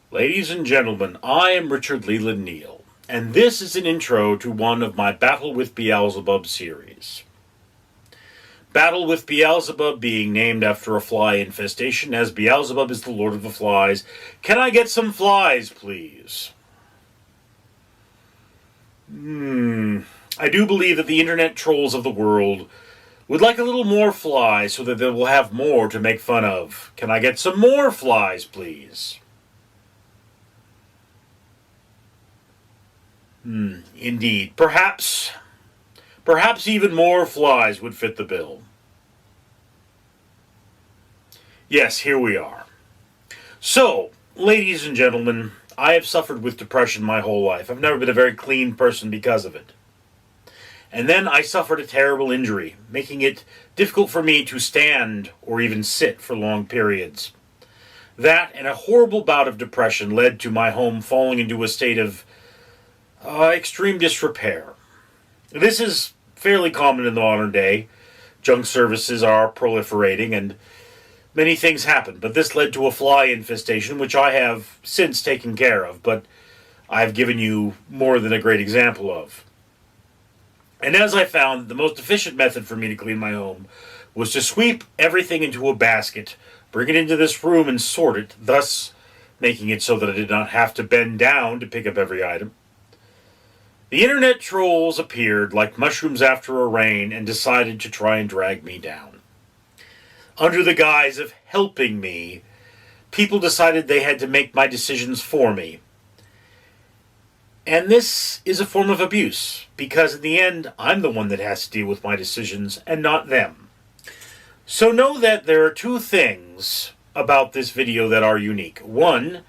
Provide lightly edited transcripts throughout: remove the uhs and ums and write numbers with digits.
Ladies and gentlemen, I am Richard Leland Neal, and this is an intro to one of my Battle with Beelzebub series. Battle with Beelzebub being named after a fly infestation, as Beelzebub is the Lord of the Flies. Can I get some flies, please? I do believe that the internet trolls of the world would like a little more flies so that they will have more to make fun of. Can I get some more flies, please? Indeed. Perhaps even more flies would fit the bill. Yes, here we are. So, ladies and gentlemen, I have suffered with depression my whole life. I've never been a very clean person because of it. And then I suffered a terrible injury, making it difficult for me to stand or even sit for long periods. That and a horrible bout of depression led to my home falling into a state of extreme disrepair. This is fairly common in the modern day. Junk services are proliferating and many things happen, but this led to a fly infestation, which I have since taken care of, but I've given you more than a great example of. And as I found, the most efficient method for me to clean my home was to sweep everything into a basket, bring it into this room and sort it, thus making it so that I did not have to bend down to pick up every item. The internet trolls appeared like mushrooms after a rain and decided to try and drag me down. Under the guise of helping me, people decided they had to make my decisions for me. And this is a form of abuse, because in the end, I'm the one that has to deal with my decisions and not them. So know that there are two things about this video that are unique. One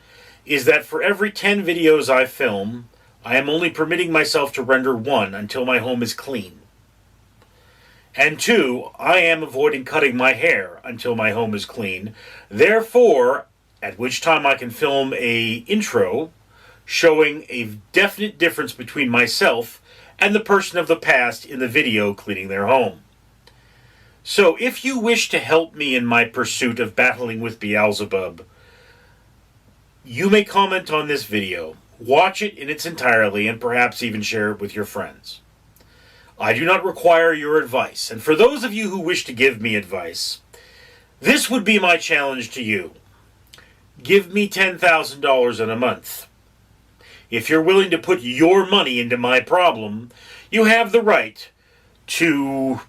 is that for every 10 videos I film, I am only permitting myself to render one until my home is clean. And two, I am avoiding cutting my hair until my home is clean. Therefore, at which time I can film a intro showing a definite difference between myself and the person of the past in the video cleaning their home. So if you wish to help me in my pursuit of battling with Beelzebub, you may comment on this video, watch it in its entirety, and perhaps even share it with your friends. I do not require your advice, and for those of you who wish to give me advice, this would be my challenge to you. Give me $10,000 in a month. If you're willing to put your money into my problem, you have the right to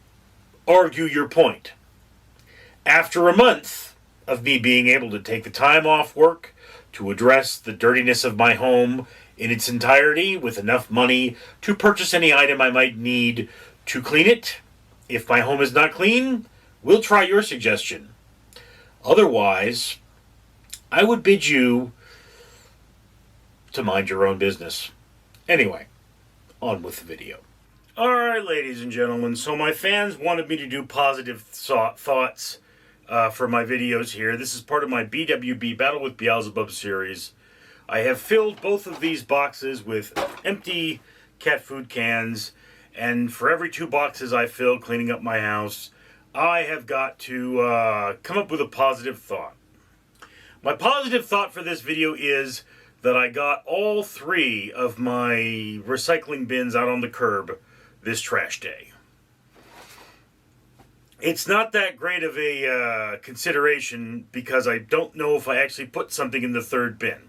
argue your point. After a month of me being able to take the time off work to address the dirtiness of my home in its entirety with enough money to purchase any item I might need to clean it, if my home is not clean, we'll try your suggestion. Otherwise, I would bid you to mind your own business. Anyway, on with the video. Alright, ladies and gentlemen, so my fans wanted me to do positive thoughts for my videos here. This is part of my BWB Battle with Beelzebub series. I have filled both of these boxes with empty cat food cans, and for every 2 boxes I fill cleaning up my house, I have got to come up with a positive thought. My positive thought for this video is that I got all 3 of my recycling bins out on the curb this trash day. It's not that great of a consideration because I don't know if I actually put something in the 3rd bin.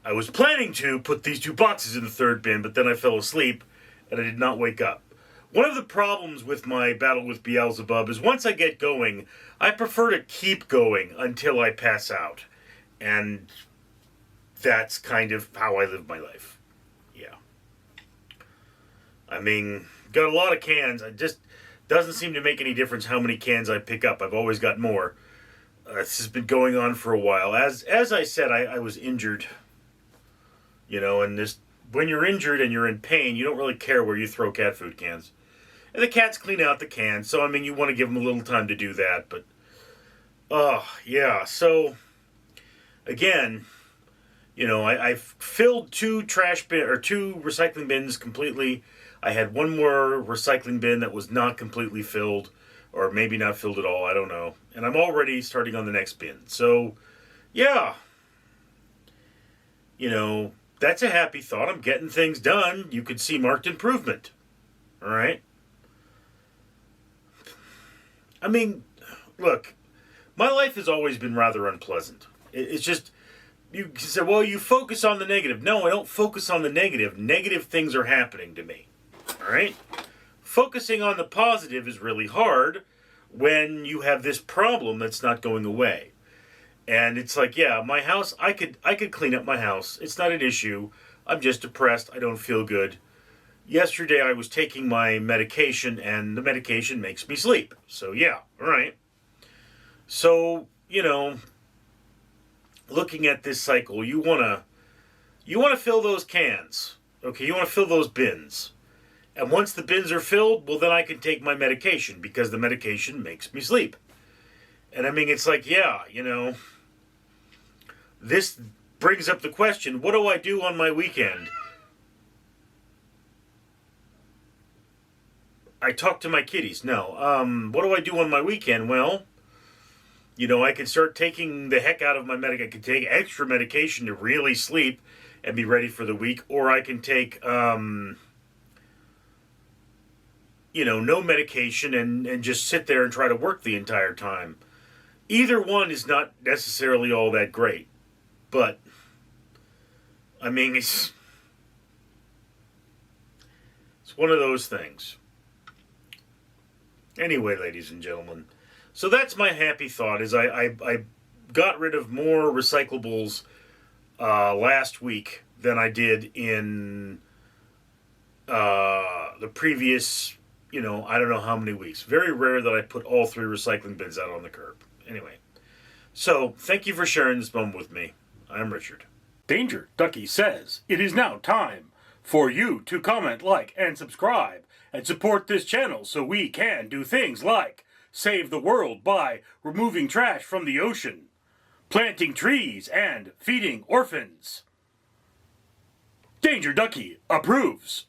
I was planning to put these 2 boxes in the 3rd bin, but then I fell asleep and I did not wake up. One of the problems with my battle with Beelzebub is once I get going, I prefer to keep going until I pass out. And that's kind of how I live my life. Yeah. I mean, got a lot of cans. It just doesn't seem to make any difference how many cans I pick up. I've always got more. This has been going on for a while. As I said, I was injured. You know, and this, when you're injured and you're in pain, you don't really care where you throw cat food cans. And the cats clean out the cans, so I mean, you want to give them a little time to do that, but yeah, so again, you know, I filled 2 recycling bins completely. I had one more recycling bin that was not completely filled, or maybe not filled at all, I don't know. And I'm already starting on the next bin. So, yeah, That's a happy thought. I'm getting things done. You could see marked improvement. All right? I mean, look, my life has always been rather unpleasant. It's just, you say, well, you focus on the negative. No, I don't focus on the negative. Negative things are happening to me. All right? Focusing on the positive is really hard when you have this problem that's not going away. And it's like, yeah, my house, I could clean up my house. It's not an issue. I'm just depressed. I don't feel good. Yesterday I was taking my medication, and the medication makes me sleep. So yeah, all right. So, looking at this cycle, you want to fill those cans. Okay, you want to fill those bins. And once the bins are filled, well, then I can take my medication because the medication makes me sleep. And I mean, it's like, yeah, this brings up the question, what do I do on my weekend? I talk to my kitties. No. What do I do on my weekend? Well, I can start taking the heck out of my medication. I can take extra medication to really sleep and be ready for the week. Or I can take, no medication and just sit there and try to work the entire time. Either one is not necessarily all that great. But, I mean, it's one of those things. Anyway, ladies and gentlemen, so that's my happy thought, is I got rid of more recyclables last week than I did in the previous, I don't know how many weeks. Very rare that I put all 3 recycling bins out on the curb. Anyway, so thank you for sharing this moment with me. I'm Richard. Danger Ducky says it is now time for you to comment, like, and subscribe, and support this channel so we can do things like save the world by removing trash from the ocean, planting trees, and feeding orphans. Danger Ducky approves.